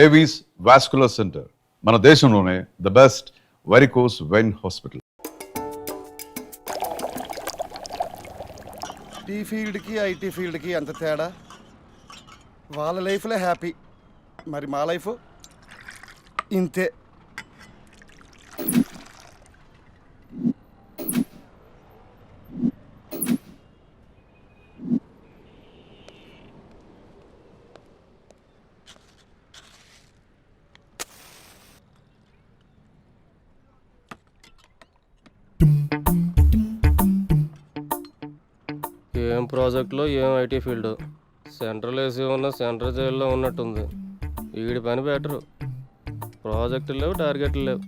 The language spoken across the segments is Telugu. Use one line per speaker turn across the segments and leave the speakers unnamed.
ఏవీస్ వాస్కులర్ సెంటర్, మన దేశంలోనే the best varicose vein hospital.
Tea ఫీల్డ్కి ఐటీ ఫీల్డ్కి ఎంత తేడా. వాళ్ళ లైఫ్లో హ్యాపీ, మరి మా లైఫ్ ఇంతే.
ఏం ప్రాజెక్ట్లో ఏం ఐటీ ఫీల్డ్. సెంట్రల్ ఏసీ ఉన్న సెంట్రల్ జైల్లో ఉన్నట్టుంది. వీడి పని బెటరు. ప్రాజెక్టులు లేవు, టార్గెట్లు లేవు.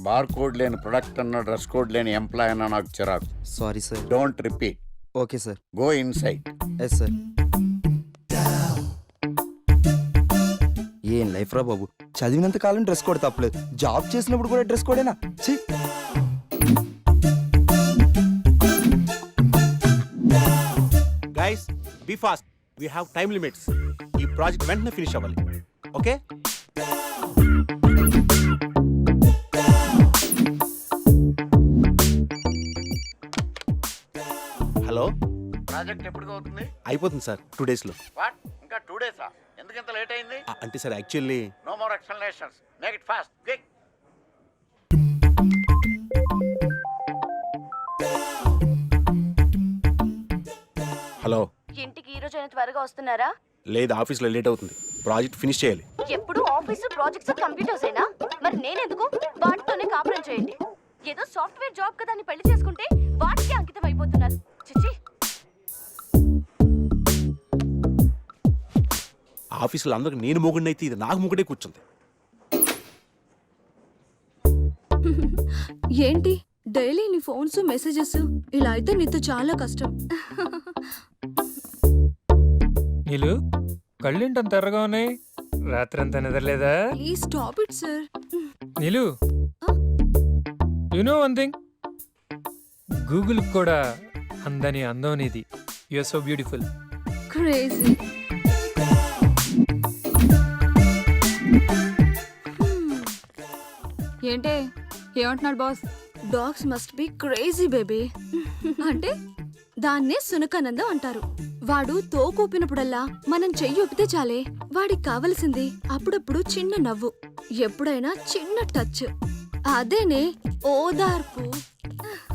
బార్ కోడ్ లేని ప్రొడక్ట్ అన్న, డ్రెస్ కోడ్ లేని ఎంప్లాయ్ అన్న నాకు చిరాకు.
Sorry sir.
Don't repeat.
Okay sir.
Go inside.
Yes sir. ఏం లైఫ్ రా బాబు, చదివినంత కాలం డ్రెస్ కోడ్ తప్పలేదు, జాబ్ చేసినప్పుడు కూడా డ్రెస్ కోడేనా? ఛీ.
Guys be fast, we have time limits. ఈ ప్రాజెక్ట్ వెంటనే ఫినిష్ అవ్వాలి. ఓకే. హలో,
ప్రాజెక్ట్ ఎప్పుడు అవుతుంది?
అయిపోతుంది సార్ 2 daysలో.
వాట్, ఇంకా 2 days? ఎందుకు ఇంత లేట్ అయింది?
అంటే sir actually
no more explanations, make it fast, quick.
Hello,
ఇంటికి ఈ రోజైనా త్వరగా వస్తున్నారా?
లేదు, ఆఫీస్లో లేట్ అవుతుంది. ప్రాజెక్ట్ ఫినిష్ చేయాలి.
ఎప్పుడు ఆఫీసు ప్రాజెక్ట్స్ కంప్యూటర్స్ అయినా మరి నేనెందుకు? వాటితోనే కాపురం చేయండి. ఏదో సాఫ్ట్వేర్ జాబ్ కదా అని పెళ్లి చేసుకుంటే వాటికి అంకితం అయిపోతున్నారు. చిచ్చి.
ఆఫీసులో అందరికి నేను మొగుడిని అయితే ఇది నాకు మొగుడే కూర్చుంది.
ఏంటి డైలీ నీ ఫోన్స్ మెసేజెస్? ఇలా అయితే నీతో చాలా కష్టం.
నీలు కళ్ళేంటంత ఎర్రగా ఉన్నాయి? రాత్రంతా నిద్రలేదా?
Please stop it sir.
Neelu, you know one thing, Google కూడా అందని అందం నీది. You are so beautiful.
Crazy. ఏంటే ఏమంటున్నాడు boss? Dogs must be crazy baby. అంటే దాన్నే సునకానందం అంటారు. వాడు తోకూపినప్పుడల్లా మనం చెయ్యి ఊపితే చాలే. వాడికి కావలసింది అప్పుడప్పుడు చిన్న నవ్వు, ఎప్పుడైనా చిన్న టచ్. అదేనే ఓదార్పు.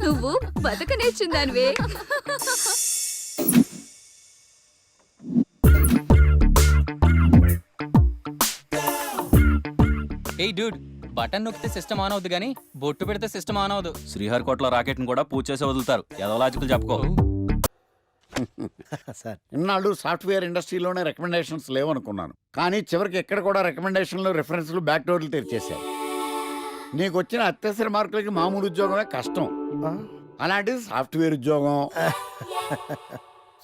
నువ్వు బతకనేచ్చిందానివే.
ఏయ్ డూడ్, బటన్ నొక్కితే సిస్టమ్ ఆన్ అవుద్ది కానీ బొట్టు పెడితే సిస్టమ్ ఆన్ అవదు. శ్రీహరికోటలో రాకెట్ ని కూడా పూజ చేసి వదులుతారు. ఏదో లాజికల్ చెప్పుకో.
సార్, ఇన్నాళ్ళు సాఫ్ట్వేర్ ఇండస్ట్రీలోనే రికమెండేషన్స్ లేవనుకున్నాను, కానీ చివరికి ఎక్కడ కూడా రికమెండేషన్లు, రిఫరెన్స్లు, బ్యాక్ డోర్లు తెరిచేశారు. నీకు వచ్చిన అత్యవసర మార్కులకి మామూలు ఉద్యోగమే కష్టం, అలాంటిది సాఫ్ట్వేర్ ఉద్యోగం.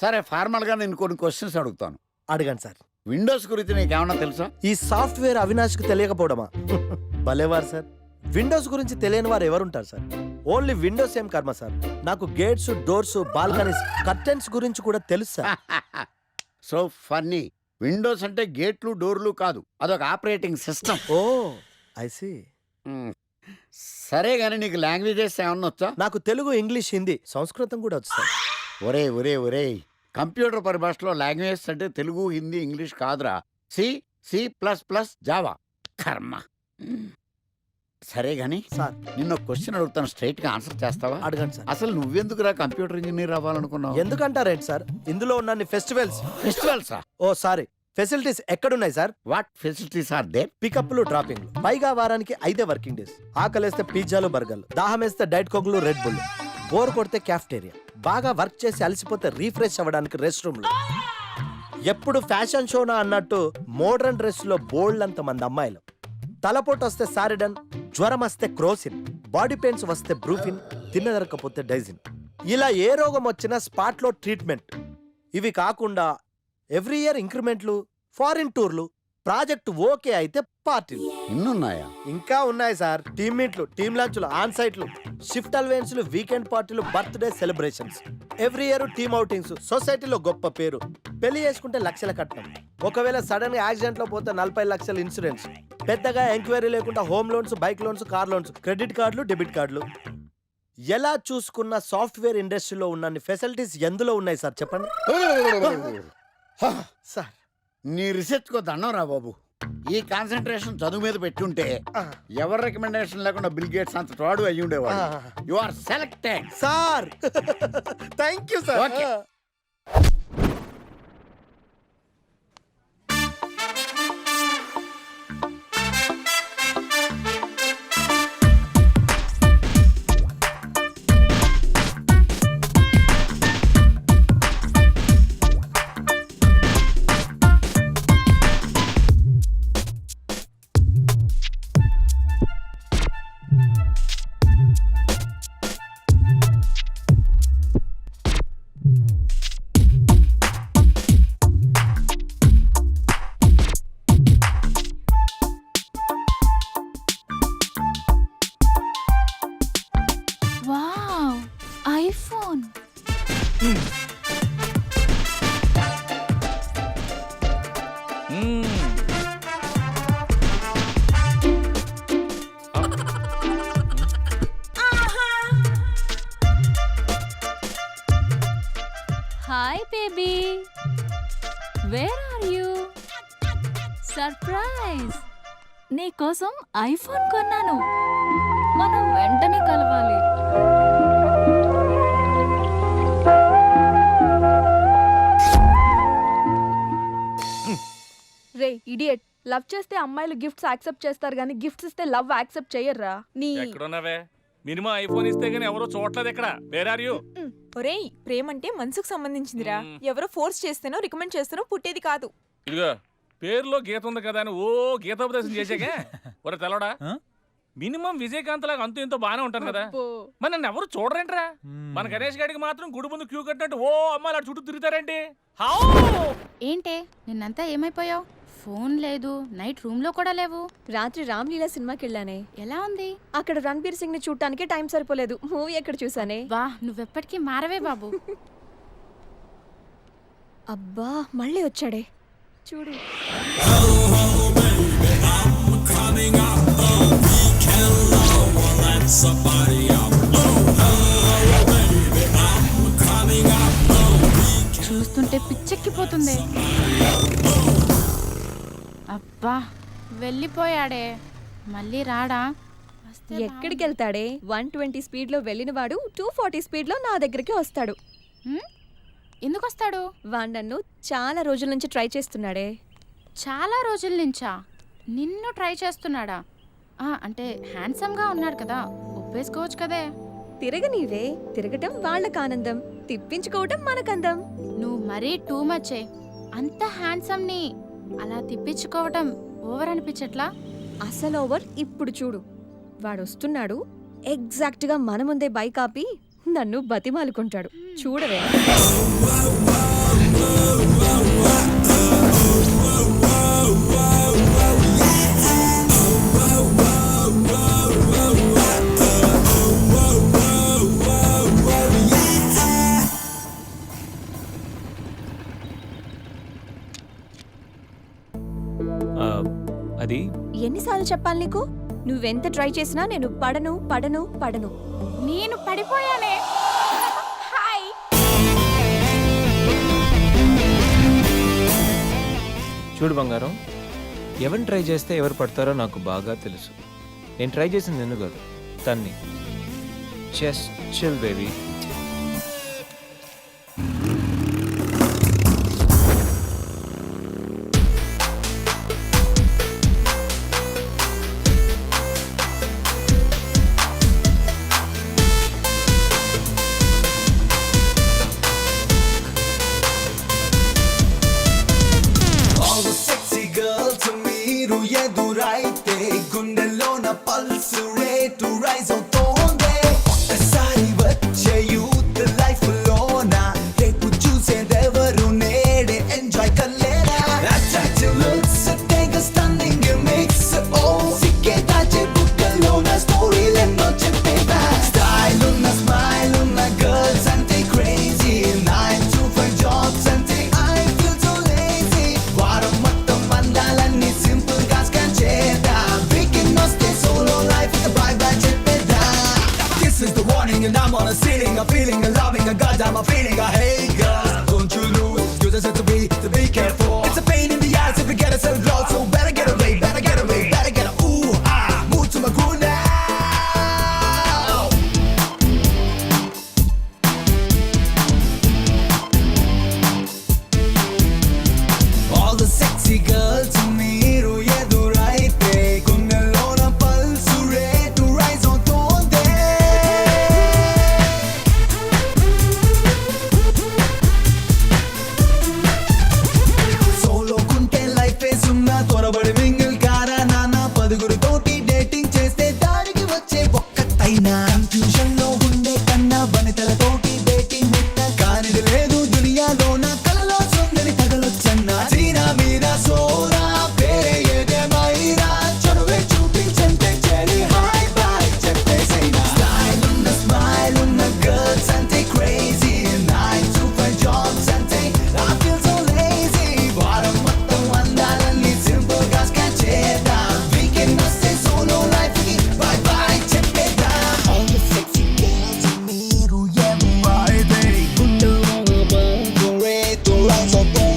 సరే, ఫార్మల్గా నేను కొన్ని క్వశ్చన్స్ అడుగుతాను.
అడగండి సార్.
విండోస్ గురించి నీకేమన్నా తెలుసా?
ఈ సాఫ్ట్వేర్ అవినాష్కి తెలియకపోవడమా? భలేవారు సార్. విండోస్ గురించి తెలియని వారు ఎవరుంటారు సార్? ఓన్లీ విండోస్ ఏం కర్మ సార్, నాకు గేట్స్, డోర్స్, బాల్కనీస్, కర్టెన్స్ గురించి కూడా తెలుసు సార్.
So funny. విండోస్ అంటే గేట్లు, డోర్లు కాదు, అదొక operating system.
Oh I see.
సరే గానీ నీకు లాంగ్వేజెస్ ఏమన్నా వచ్చా?
నాకు తెలుగు, ఇంగ్లీష్, హిందీ, సంస్కృతం కూడా వచ్చు సార్.
ఒరే ఒరే ఒరే, కంప్యూటర్ పరిభాషలో లాంగ్వేజెస్ అంటే తెలుగు, హిందీ, ఇంగ్లీష్ కాదురా. C, C plus plus, Java. కర్మ. సరే గాని
సార్,
నిన్న క్వశ్చన్ అడుగుతాను, స్ట్రైట్ గా ఆన్సర్ చేస్తావా?
అడగండి సార్.
అసలు నువ్వెందుకురా కంప్యూటర్ ఇంజనీర్ అవ్వాలనుకున్నావు?
ఎందుకంటారేంటి సార్, ఇందులో ఉన్న ఫెస్టివల్స్.
ఫెస్టివల్సా?
ఓ సారీ, ఫెసిలిటీస్ ఎక్కడున్నాయి sir?
What facilities are there?
పికప్లు, డ్రాపింగ్లు, పైగా వారానికి 5 వర్కింగ్ డేస్. ఆకలేస్తే పిజ్జాలు, బర్గర్లు, దాహం వేస్తే డైట్ కోక్లు, రెడ్ బుల్, బోర్ కొడితే క్యాఫ్టేరియా, బాగా వర్క్ చేసి అలసిపోతే రీఫ్రెష్ అవ్వడానికి రెస్ట్ రూమ్లు. ఎప్పుడు ఫ్యాషన్ షోనా అన్నట్టు మోడర్న్ డ్రెస్ లో బోల్డ్ అంత మంది అమ్మాయిలు. తలపోటు వస్తే సారిడన్, జ్వరం వస్తే క్రోసిన్, బాడీ పెయిన్స్ వస్తే బ్రూఫిన్, తిన్నదరకపోతే డైజిన్. ఇలా ఏ రోగం వచ్చినా స్పాట్ లో ట్రీట్మెంట్. ఇవి కాకుండా ఎవ్రీ ఇయర్ ఇంక్రిమెంట్లు, ఫారిన్ టూర్లు, ప్రాజెక్ట్ ఓకే అయితే పార్టీలు.
ఇన్నున్నాయా?
ఇంకా ఉన్నాయి సార్. టీమ్ మీట్లు, టీమ్ లంచ్లు, ఆన్ సైట్లు, షిఫ్ట్ అలవెన్స్లు, వీకెండ్ పార్టీలు, birthday celebrations, every year team outings, సొసైటీలో గొప్ప పేరు, పెళ్లి చేసుకుంటే లక్షల కట్నం, ఒకవేళ సడన్ గా యాక్సిడెంట్ లో పోతే 40 లక్షల ఇన్సూరెన్స్, పెద్దగా ఎంక్వైరీ లేకుండా home loans, bike loans, car loans, credit కార్డులు, డెబిట్ కార్డులు. ఎలా చూసుకున్న సాఫ్ట్వేర్ ఇండస్ట్రీలో ఉన్న ఫెసిలిటీస్ ఎందులో ఉన్నాయి సార్ చెప్పండి సార్.
నీ రీసెర్చ్ కో దండం రా బాబు. ఈ కాన్సన్ట్రేషన్ చదువు మీద పెట్టుంటే ఎవరి రికమెండేషన్ లేకుండా బిల్ గేట్స్ అంత తోడు అయ్యి ఉండేవాడు. You are selected
sir. Thank you sir.
Okay.
Wow, iPhone. Hi baby, where are you? Surprise, నీకోసం ఐఫోన్ కొన్నాను. మనం వెంటనే కలవాలి.
రే ఇడియట్, లవ్ చేస్తే అమ్మాయిలు గిఫ్ట్స్ యాక్సెప్ట్ చేస్తారు కానీ గిఫ్ట్స్ ఇస్తే లవ్ యాక్సెప్ట్ చెయ్యర్రా. నీ
ఎక్కడున్నావే? మినిమం ఐఫోన్ ఇస్తే గానీ ఎవరో చూడలేదు ఇక్కడ. Where are you?
ఒరేయ్, ప్రేమంటే మనసుకు సంబంధించిందిరా. ఎవరో ఫోర్స్ చేస్తేనో రికమెండ్ చేస్తేనో పుట్టేది కాదు.
ఇదిగో పేరులో గీత ఉంది కదా అని ఓ గీతోపదేశం చేసాకే ఒరే తెలవడా? మినిమం విజయకాంత్ లాగా అంతూ ఇంతో బానే ఉంటాను కదా. మరి నన్ను ఎవరు చూడరేంట్రా? మన గణేష్ గారికి మాత్రం గుడి ముందు క్యూ కట్టినట్టు ఓ అమ్మాయిలు అటు చుట్టూ తిరుగుతారేంటి? హౌ
ఏంటే నిన్నంతా ఏమైపోయావు? ఫోన్ లేదు, నైట్ రూమ్ లో కూడా లేవు.
రాత్రి రామ్లీలా సినిమాకి వెళ్ళానే.
ఎలా ఉంది?
అక్కడ రణబీర్ సింగ్ ని చూడటానికి టైం సరిపోలేదు. మూవీ ఎక్కడ చూసానే.
వా, నువ్వెప్పటికీ మారవే బాబు.
అబ్బా, మళ్ళీ వచ్చాడే చూడు.
చూస్తుంటే పిచ్చెక్కిపోతుంది. అబ్బా, వెళ్ళిపోయాడే, మళ్ళీ రాడా?
ఎక్కడికి వెళ్తాడే? 120 స్పీడ్ లో వెళ్ళిన వాడు 240 స్పీడ్ లో నా దగ్గరికి వస్తాడు.
ఎందుకు వస్తాడు?
వాడు నన్ను చాలా రోజుల నుంచి ట్రై చేస్తున్నాడే.
చాలా రోజుల నుంచా? నిన్ను ట్రై చేస్తున్నాడా? అంటే హ్యాండ్సమ్ గా ఉన్నాడు కదా, ఒప్పేసుకోవచ్చు కదే.
తిరగనీవే, తిరగటం వాళ్ళకి ఆనందం, తిప్పించుకోవటం మనకందం.
నువ్వు మరీ టూ మచ్చే. అంత హ్యాండ్సమ్ ని అలా తిప్పించుకోవటం ఓవర్ అనిపించట్లా?
అసలు ఓవర్. ఇప్పుడు చూడు, వాడు వస్తున్నాడు. ఎగ్జాక్ట్ గా మన ముందే బైక్ ఆపి నన్ను బతిమాలుకుంటాడు. చూడవే.
అది
ఎన్నిసార్లు చెప్పాలి నీకు? నువ్వెంత ట్రై చేసినా నేను పడను పడను పడను.
నేను పడిపోయానే. హాయ్.
చూడు బంగారం, ఎవరిని ట్రై చేస్తే ఎవరు పడతారో నాకు బాగా తెలుసు. నేను ట్రై చేసింది నిన్ను కాదు, తన్ని. Just chill baby.
ఎదురైతే గుండెలోన పల్స్ రేటు రైజ్ అవుతోంది. ఒక్కసారి వచ్చే
ceiling, a feeling, a loving, a goddamn, a feeling, a hey girl, don't you lose, you just have to be careful. It's a pain in the ass if you get yourself lost, so better get away, better get away, better get away. Ooh, move to my groove now. All the sexy girls మీరు ఎదురైతే గుండెలోన పల్సు రేటు రైజ్ అవుతోంది. సోలో కుంటే లైఫ్ సున్నా త్వరబడి మింగిల్ కారా నాన్న పదుగురితోటి డేటింగ్ చేస్తే దానికి వచ్చే ఒక్కటైనా కన్ఫ్యూజన్ లో ఉండే కన్నా వనితలతోటి డేటింగ్ నిన్న కానిది లేదు దునియాలోన కలలో సుందరి తగలొచ్చన్నా చీనా మీద సోనా పేరే ఏదేమైనా చనువే చూపించంటే చెరి హై బై చెప్పేసైనా స్మైల్ ఉన్న గర్ల్స్ అంటే క్రేజీ 9 to 5 jobs అంటే I feel so lazy వారం మొత్తం అందాలని సింపుల్ గా స్కాచ్ చేద్దాం వీకెండ్ వస్తే సోలో లైఫ్ కి బై బై చెప్పేద్దాం all the sexy girls మీరు ఎవరైతే గుండెలో పల్సు రేటు రైజ్ అవుతోంది.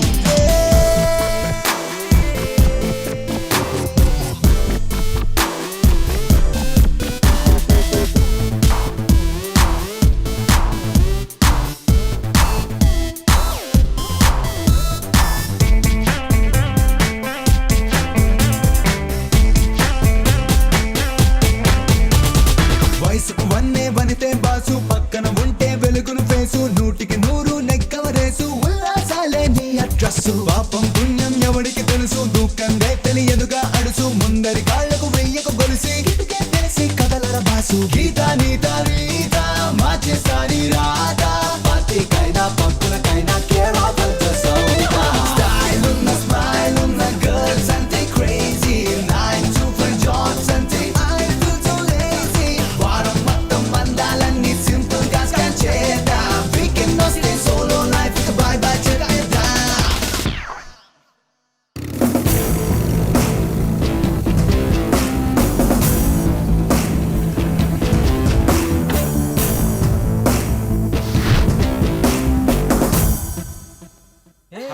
వయసుకు వన్నే వనితే బాసు పక్కన ఉంటే వెలుగును ఫేసు 100కి 100 నెక్కవరేసు ఉల్లాసాలే నీ అడ్రస్సు పాపం పుణ్యం ఎవడికి తెలుసు దుఃఖందే తెలియదుగా అడుసు ముందరి కాళ్ళకు వెయ్యకు గొలిసి గిటుకే తెలిసి కదలర బాసు గీత నీత రీత మార్చేస్తాని రాత పార్టీకైనా పంపులకైనా కేర్ ఆఫ్ స్మైల్ ఉన్న గర్ల్స్ అంటే క్రేజీ 9 to 5 jobs అంటే I feel so lazy వారం మొత్తం అందాలన్నీ సింపుల్ గా స్కాన్ చేద్దాం వీకెండ్ వస్తే సోలో లైఫ్ కి బై బై చెప్పేద్దాం.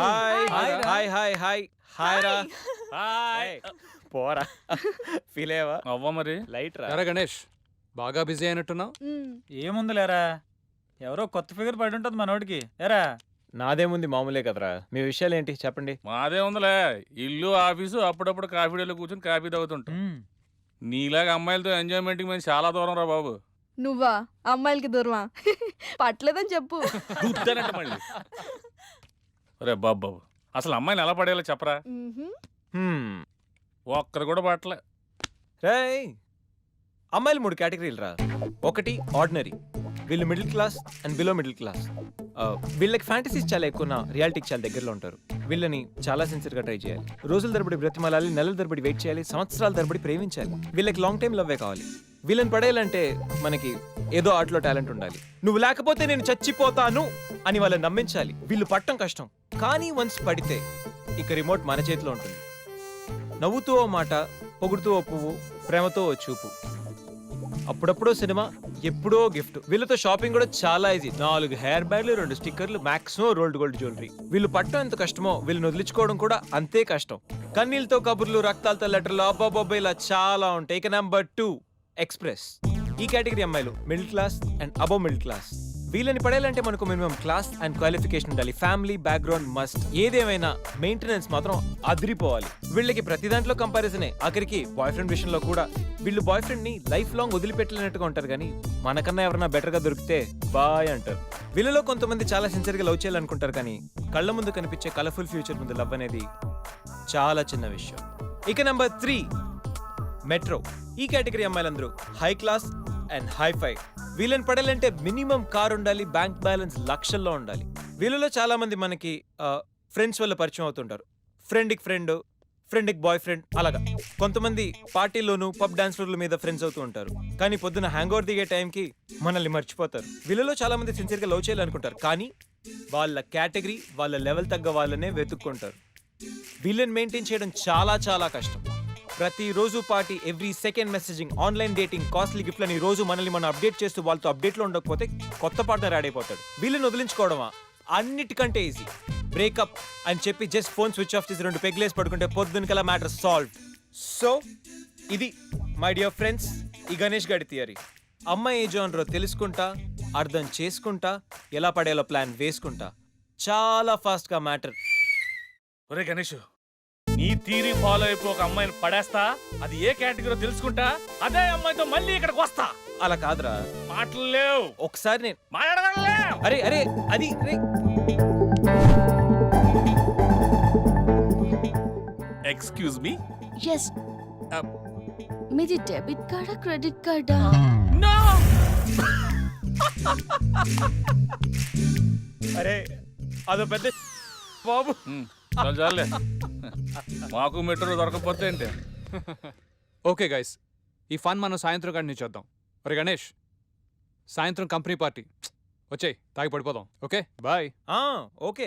Hi hi hi hi hi రా
హాయ్
పోరా ఫీల్ అయ్యావా
అవ్వ మరి
లైట్ రా
ఎరా గణేష్ బాగా బిజీ అయినట్టున్నావు.
ఏముందిలేరా ఎవరో కొత్త ఫిగర్ పడి ఉంటుంది మనోడికి ఎరా.
నాదేముంది మామూలే కదరా మీ విషయాలు ఏంటి చెప్పండి.
మాదే ఉందిలే ఇల్లు ఆఫీసు అప్పుడప్పుడు కాఫీ డేలో కూర్చొని కాఫీ తాగుతుంటాం. నీలాగా అమ్మాయిలతో ఎంజాయ్మెంట్కి మేము చాలా దూరం రా బాబు.
నువ్వా అమ్మాయిలకి దూరమా పట్లేదని చెప్పు.
గుద్దానంట మళ్ళీ. రే బాబు అసలు అమ్మాయిని ఎలా పడేయాలో చెప్పరా. ఒక్కరు కూడా పట్టలే.
రేయ్ అమ్మాయిలు 3 కేటగిరీలు రా. ఒకటి ఆర్డినరీ, వీళ్ళు middle class and below middle class. వీళ్ళకి ఫ్యాంటసీస్ చాలా ఎక్కువ, రియాలిటీకి చాలా దగ్గరలో ఉంటారు. వీళ్ళని చాలా సిన్సియర్గా ట్రై చేయాలి, రోజుల తరబడి బ్రతిమాలాలి, నెలల తరబడి వెయిట్ చేయాలి, సంవత్సరాల తరబడి ప్రేమించాలి. వీళ్ళకి లాంగ్ టైం లవ్వే కావాలి. వీళ్ళని పడేయాలంటే మనకి ఏదో ఆటలో టాలెంట్ ఉండాలి. నువ్వు లేకపోతే నేను చచ్చిపోతాను అని వాళ్ళని నమ్మించాలి. వీళ్ళు పట్టం కష్టం, కానీ వన్స్ పడితే ఇక రిమోట్ మన చేతిలో ఉంటుంది. నవ్వుతూ ఓ మాట, పొగుడుతూ ఓ పువ్వు, ప్రేమతో ఓ చూపు, అప్పుడప్పుడో సినిమా, ఎప్పుడో గిఫ్ట్. వీళ్ళతో షాపింగ్ కూడా చాలా ఈజీ. 4 హెయిర్ బ్యాండ్లు, 2 స్టిక్కర్లు, మాక్సిమం రోల్డ్ గోల్డ్ జ్యువెలరీ. వీళ్ళు పట్టడం ఎంత కష్టమో వీళ్ళని వదిలించుకోవడం కూడా అంతే కష్టం. కన్నీళ్ళతో కబుర్లు, రక్తాలతో లెటర్లు, అబ్బాబ్బా ఇలా చాలా ఉంటాయి. ఇక నెంబర్ 2 ఎక్స్ప్రెస్. ఈ కేటగిరీ అమ్మాయిలు middle class and above middle class. వీళ్ళని పడేయాలంటే మనకు మినిమం క్లాస్ అండ్ క్వాలిఫికేషన్ ఉండాలి. Family background must. ఏదేమైనా మెయింటెనెన్స్ మాత్రం అదిరిపోవాలి. వీళ్ళకి ప్రతి దాంట్లో కంపారిజనే. ఆఖరికి బాయ్ ఫ్రెండ్ విషయంలో కూడా వీళ్ళు బాయ్ ఫ్రెండ్ ని లైఫ్ లాంగ్ వదిలిపెట్టలేనట్టుగా ఉంటారు, కానీ మనకన్నా ఎవరైనా బెటర్ గా దొరికితే బాయ్ అంటారు. వీళ్ళలో కొంతమంది చాలా సిన్సియర్ గా లవ్ చేయాలనుకుంటారు, కానీ కళ్ళ ముందు కనిపించే కలర్ఫుల్ ఫ్యూచర్ ముందు లవ్ అనేది చాలా చిన్న విషయం. ఇక నెంబర్ 3 మెట్రో. ఈ కేటగిరీ అమ్మాయిలందరూ హై క్లాస్ అండ్ హైఫై. వీళ్ళని పడాలంటే మినిమం కార్ ఉండాలి, బ్యాంక్ బ్యాలెన్స్ లక్షల్లో ఉండాలి. వీళ్ళలో చాలా మంది మనకి ఫ్రెండ్స్ వల్ల పరిచయం అవుతుంటారు. ఫ్రెండ్కి ఫ్రెండ్, ఫ్రెండ్కి బాయ్ ఫ్రెండ్, అలాగా. కొంతమంది పార్టీలోను పబ్ డాన్స్ల మీద ఫ్రెండ్స్ అవుతూ ఉంటారు, కానీ పొద్దున హ్యాంగ్ ఓవర్ దిగే టైంకి మనల్ని మర్చిపోతారు. వీళ్ళలో చాలా మంది సిన్సియర్గా లవ్ చేయాలనుకుంటారు, కానీ వాళ్ళ కేటగిరీ, వాళ్ళ లెవెల్ తగ్గ వాళ్ళనే వెతుక్కుంటారు. వీళ్ళని మెయింటైన్ చేయడం చాలా చాలా కష్టం. ప్రతిరోజు party, every second messaging, online dating, costly గిఫ్ట్లని రోజు మనల్ని మనం అప్డేట్ చేస్తూ వాళ్ళతో అప్డేట్లో ఉండకపోతే కొత్త పార్ట్నర్ యాడ్ అయిపోతాడు. వీళ్ళని వదిలించుకోవడమా అన్నిటికంటే ఈజీ. బ్రేకప్ అని చెప్పి జస్ట్ ఫోన్ స్విచ్ ఆఫ్ చేసి 2 పెగ్లేసి పడుకుంటే పొద్దునకల్లా మ్యాటర్ సాల్వ్. సో ఇది మై డియర్ ఫ్రెండ్స్ ఈ గణేష్ గాడి థియరీ. అమ్మాయి ఏ జోనరో తెలుసుకుంటా, అర్థం చేసుకుంటా, ఎలా పడేలా ప్లాన్ వేసుకుంటా చాలా ఫాస్ట్గా మ్యాటర్.
ఒరే గణేష్, నీ థీరీ ఫాలో అయిపో ఒక అమ్మాయిని పడేస్తా, అది ఏ కేటగిరీ తెలుసుకుంటా, అదే అమ్మాయితో మళ్ళీ ఇక్కడికి వస్తా.
అలా కాదురా,
మాటలు లేవు,
ఒకసారి నేను
మాట్లాడలేవు.
అరే అరే అది
ఎక్స్క్యూజ్ మీ.
ఎస్, మీది డెబిట్ కార్డా క్రెడిట్ కార్డా?
నో.
అరే అదో పెద్ద బాబు.
చాలే, మాకు మెట్రో దొరకకపోతే ఏంటి?
ఓకే గైస్, ఈ ఫన్ మనం సాయంత్రం కంటిన్యూ చేద్దాం. ఒరే గణేష్, సాయంత్రం కంపెనీ పార్టీ వచ్చేయ్, తాగి పడిపోదాం. Okay bye.
ఓకే